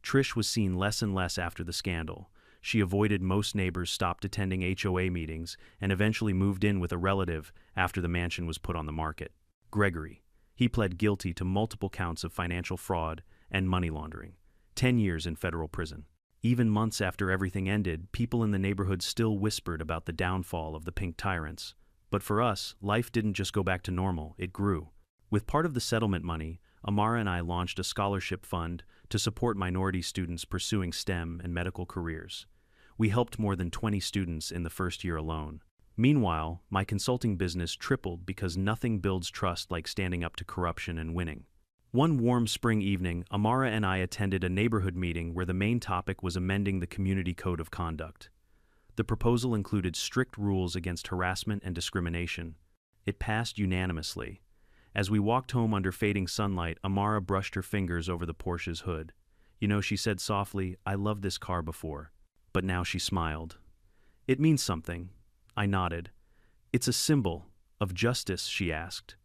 Trish was seen less and less after the scandal. She avoided most neighbors, stopped attending HOA meetings, and eventually moved in with a relative after the mansion was put on the market. Gregory. He pled guilty to multiple counts of financial fraud and money laundering. 10 years in federal prison. Even months after everything ended, people in the neighborhood still whispered about the downfall of the pink tyrants. But for us, life didn't just go back to normal, it grew. With part of the settlement money, Amara and I launched a scholarship fund to support minority students pursuing STEM and medical careers. We helped more than 20 students in the first year alone. Meanwhile, my consulting business tripled because nothing builds trust like standing up to corruption and winning. One warm spring evening, Amara and I attended a neighborhood meeting where the main topic was amending the community code of conduct. The proposal included strict rules against harassment and discrimination. It passed unanimously. As we walked home under fading sunlight, Amara brushed her fingers over the Porsche's hood. "You know," she said softly, "I loved this car before." But now she smiled. "It means something." I nodded. "It's a symbol of justice," she asked.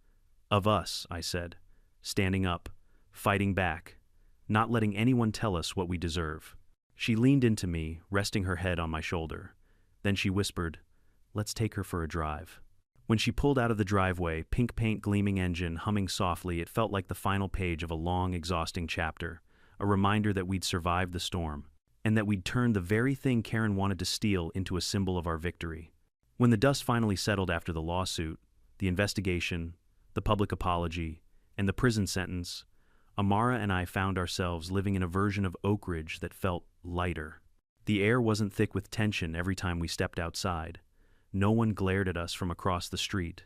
"Of us," I said, standing up, fighting back, not letting anyone tell us what we deserve. She leaned into me, resting her head on my shoulder. Then she whispered, "Let's take her for a drive." When she pulled out of the driveway, pink paint gleaming engine humming softly, it felt like the final page of a long, exhausting chapter, a reminder that we'd survived the storm, and that we'd turned the very thing Karen wanted to steal into a symbol of our victory. When the dust finally settled after the lawsuit, the investigation, the public apology, and the prison sentence, Amara and I found ourselves living in a version of Oak Ridge that felt lighter. The air wasn't thick with tension every time we stepped outside. No one glared at us from across the street.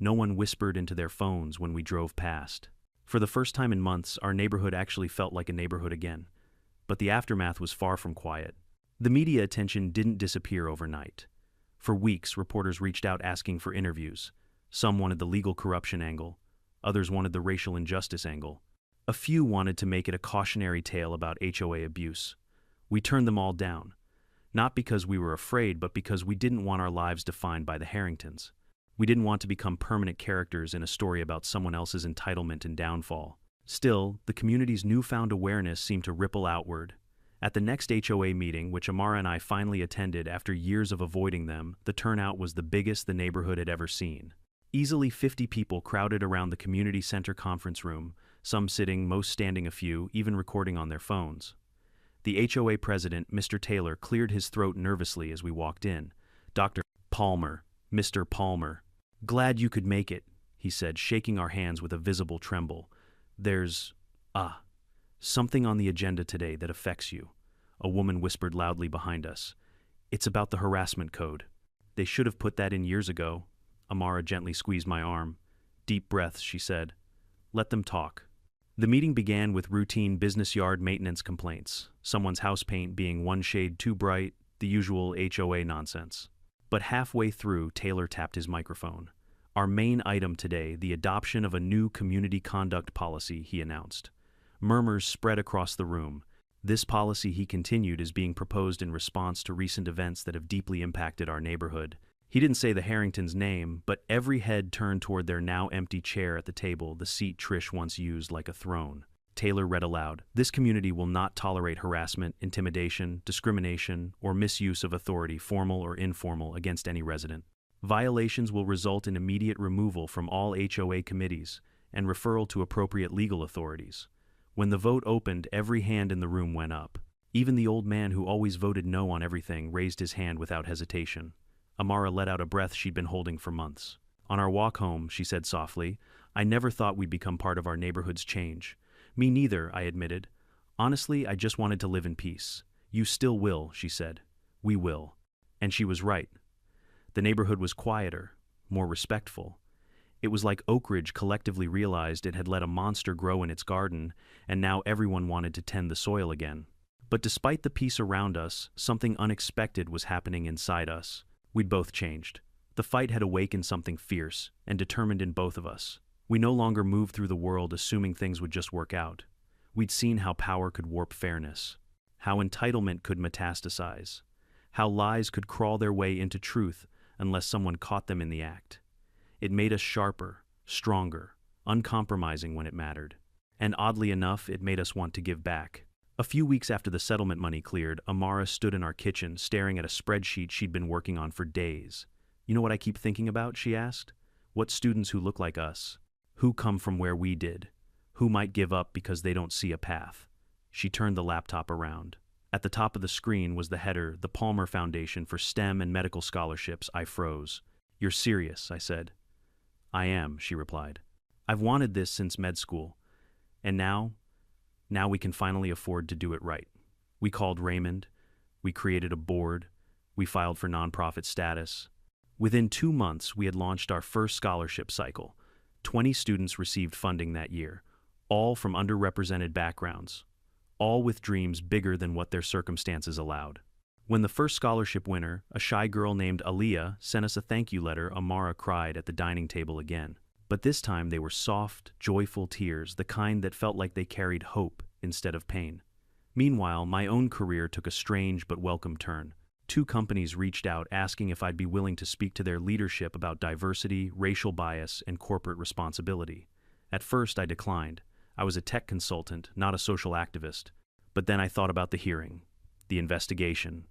No one whispered into their phones when we drove past. For the first time in months, our neighborhood actually felt like a neighborhood again. But the aftermath was far from quiet. The media attention didn't disappear overnight. For weeks, reporters reached out asking for interviews. Some wanted the legal corruption angle. Others wanted the racial injustice angle. A few wanted to make it a cautionary tale about HOA abuse. We turned them all down. Not because we were afraid, but because we didn't want our lives defined by the Harringtons. We didn't want to become permanent characters in a story about someone else's entitlement and downfall. Still, the community's newfound awareness seemed to ripple outward. At the next HOA meeting, which Amara and I finally attended after years of avoiding them, the turnout was the biggest the neighborhood had ever seen. Easily 50 people crowded around the community center conference room, some sitting, most standing, a few even recording on their phones. The HOA president, Mr. Taylor, cleared his throat nervously as we walked in. "Dr. Palmer, Mr. Palmer. Glad you could make it," he said, shaking our hands with a visible tremble. "There's, something on the agenda today that affects you," a woman whispered loudly behind us. "It's about the harassment code." "They should have put that in years ago." Amara gently squeezed my arm. "Deep breaths," she said. "Let them talk." The meeting began with routine business yard maintenance complaints, someone's house paint being one shade too bright, the usual HOA nonsense. But halfway through, Taylor tapped his microphone. "Our main item today, the adoption of a new community conduct policy," he announced. Murmurs spread across the room. This policy, he continued, is being proposed in response to recent events that have deeply impacted our neighborhood. He didn't say the Harringtons' name, but every head turned toward their now empty chair at the table, the seat Trish once used like a throne. Taylor read aloud, "This community will not tolerate harassment, intimidation, discrimination, or misuse of authority, formal or informal, against any resident. Violations will result in immediate removal from all HOA committees and referral to appropriate legal authorities." When the vote opened, every hand in the room went up. Even the old man who always voted no on everything raised his hand without hesitation. Amara let out a breath she'd been holding for months. On our walk home, she said softly, "I never thought we'd become part of our neighborhood's change." "Me neither," I admitted. "Honestly, I just wanted to live in peace." "You still will," she said. "We will." And she was right. The neighborhood was quieter, more respectful. It was like Oak Ridge collectively realized it had let a monster grow in its garden, and now everyone wanted to tend the soil again. But despite the peace around us, something unexpected was happening inside us. We'd both changed. The fight had awakened something fierce and determined in both of us. We no longer moved through the world assuming things would just work out. We'd seen how power could warp fairness, how entitlement could metastasize, how lies could crawl their way into truth unless someone caught them in the act. It made us sharper, stronger, uncompromising when it mattered. And oddly enough, it made us want to give back. A few weeks after the settlement money cleared, Amara stood in our kitchen staring at a spreadsheet she'd been working on for days. "You know what I keep thinking about?" she asked. "What students who look like us, who come from where we did, who might give up because they don't see a path." She turned the laptop around. At the top of the screen was the header, "The Palmer Foundation for STEM and Medical Scholarships." I froze. "You're serious," I said. "I am," she replied. "I've wanted this since med school. And now Now we can finally afford to do it right. We called Raymond. We created a board. We filed for nonprofit status. Within 2 months, we had launched our first scholarship cycle. 20 students received funding that year, all from underrepresented backgrounds, all with dreams bigger than what their circumstances allowed. When the first scholarship winner, a shy girl named Aaliyah, sent us a thank you letter, Amara cried at the dining table again. But this time they were soft, joyful tears, the kind that felt like they carried hope instead of pain. Meanwhile, my own career took a strange but welcome turn. 2 companies reached out asking if I'd be willing to speak to their leadership about diversity, racial bias, and corporate responsibility. At first, I declined. I was a tech consultant, not a social activist. But then I thought about the hearing, the investigation,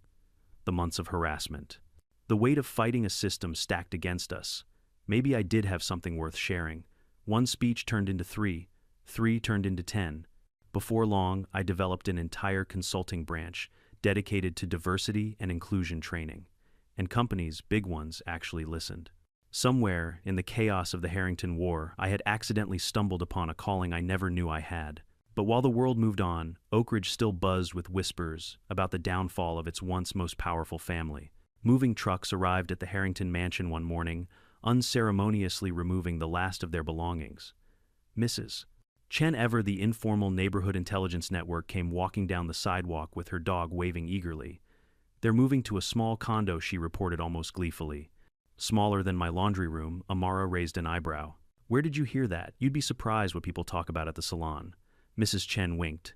the months of harassment. The weight of fighting a system stacked against us. Maybe I did have something worth sharing. 1 speech turned into 3, 3 turned into 10. Before long, I developed an entire consulting branch dedicated to diversity and inclusion training. And companies, big ones, actually listened. Somewhere, in the chaos of the Harrington War, I had accidentally stumbled upon a calling I never knew I had. But while the world moved on, Oak Ridge still buzzed with whispers about the downfall of its once most powerful family. Moving trucks arrived at the Harrington mansion one morning, unceremoniously removing the last of their belongings. Mrs. Chen Ever, the informal neighborhood intelligence network, came walking down the sidewalk with her dog waving eagerly. "They're moving to a small condo," she reported almost gleefully. "Smaller than my laundry room," Amara raised an eyebrow. "Where did you hear that? You'd be surprised what people talk about at the salon." Mrs. Chen winked.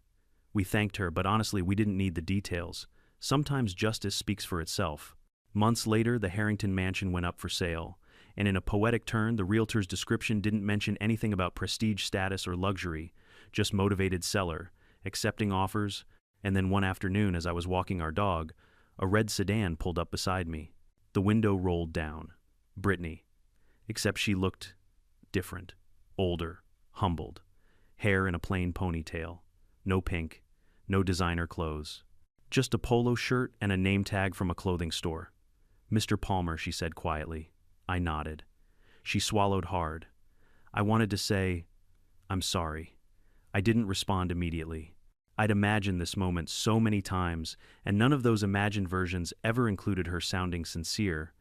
We thanked her, but honestly, we didn't need the details. Sometimes justice speaks for itself. Months later, the Harrington mansion went up for sale. And in a poetic turn, the realtor's description didn't mention anything about prestige status or luxury, just motivated seller, accepting offers. And then one afternoon, as I was walking our dog, a red sedan pulled up beside me. The window rolled down. Brittany. Except she looked different, older, humbled. Hair in a plain ponytail. No pink, no designer clothes. Just a polo shirt and a name tag from a clothing store. "Mr. Palmer," she said quietly. I nodded. She swallowed hard. I wanted to say, "I'm sorry." I didn't respond immediately. I'd imagined this moment so many times, and none of those imagined versions ever included her sounding sincere.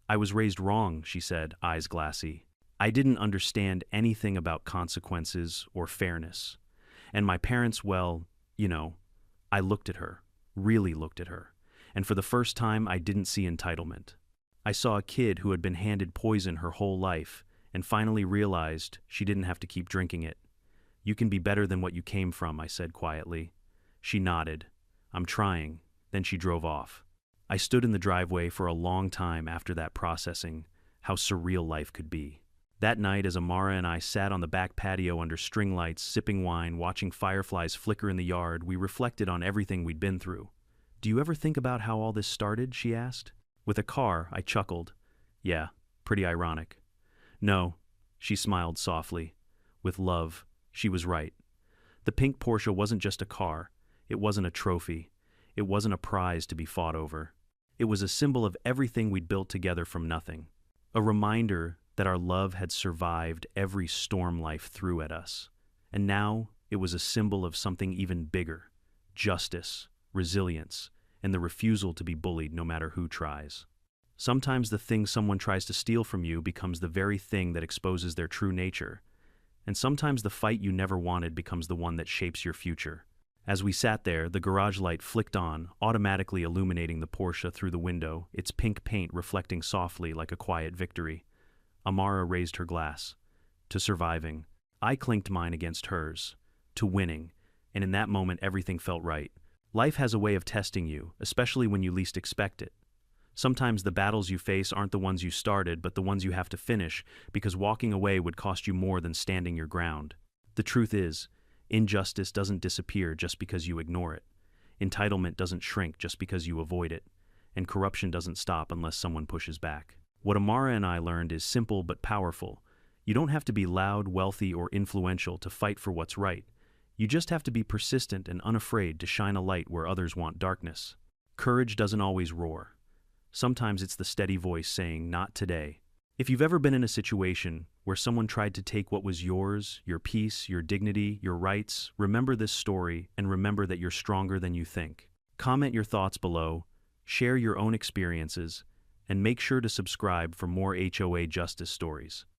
"I was raised wrong," she said, eyes glassy. I didn't understand anything about consequences or fairness. And my parents, well, I looked at her, really looked at her, and for the first time I didn't see entitlement. I saw a kid who had been handed poison her whole life and finally realized she didn't have to keep drinking it. "You can be better than what you came from," I said quietly. She nodded. "I'm trying." Then she drove off. I stood in the driveway for a long time after that, processing how surreal life could be. That night, as Amara and I sat on the back patio under string lights, sipping wine, watching fireflies flicker in the yard, we reflected on everything we'd been through. "Do you ever think about how all this started?" she asked. "With a car," I chuckled. "Yeah, pretty ironic." "No," she smiled softly. "With love." She was right. The pink Porsche wasn't just a car. It wasn't a trophy. It wasn't a prize to be fought over. It was a symbol of everything we'd built together from nothing. A reminder that our love had survived every storm life threw at us. And now it was a symbol of something even bigger: justice, resilience, and the refusal to be bullied no matter who tries. Sometimes the thing someone tries to steal from you becomes the very thing that exposes their true nature. And sometimes the fight you never wanted becomes the one that shapes your future. As we sat there, the garage light flicked on, automatically illuminating the Porsche through the window, its pink paint reflecting softly like a quiet victory. Amara raised her glass. To surviving. I clinked mine against hers. To winning. And in that moment, everything felt right. Life has a way of testing you, especially when you least expect it. Sometimes the battles you face aren't the ones you started, but the ones you have to finish, because walking away would cost you more than standing your ground. The truth is, injustice doesn't disappear just because you ignore it. Entitlement doesn't shrink just because you avoid it. And corruption doesn't stop unless someone pushes back. What Amara and I learned is simple but powerful. You don't have to be loud, wealthy, or influential to fight for what's right. You just have to be persistent and unafraid to shine a light where others want darkness. Courage doesn't always roar. Sometimes it's the steady voice saying, "Not today." If you've ever been in a situation where someone tried to take what was yours, your peace, your dignity, your rights, remember this story and remember that you're stronger than you think. Comment your thoughts below, share your own experiences, and make sure to subscribe for more HOA justice stories.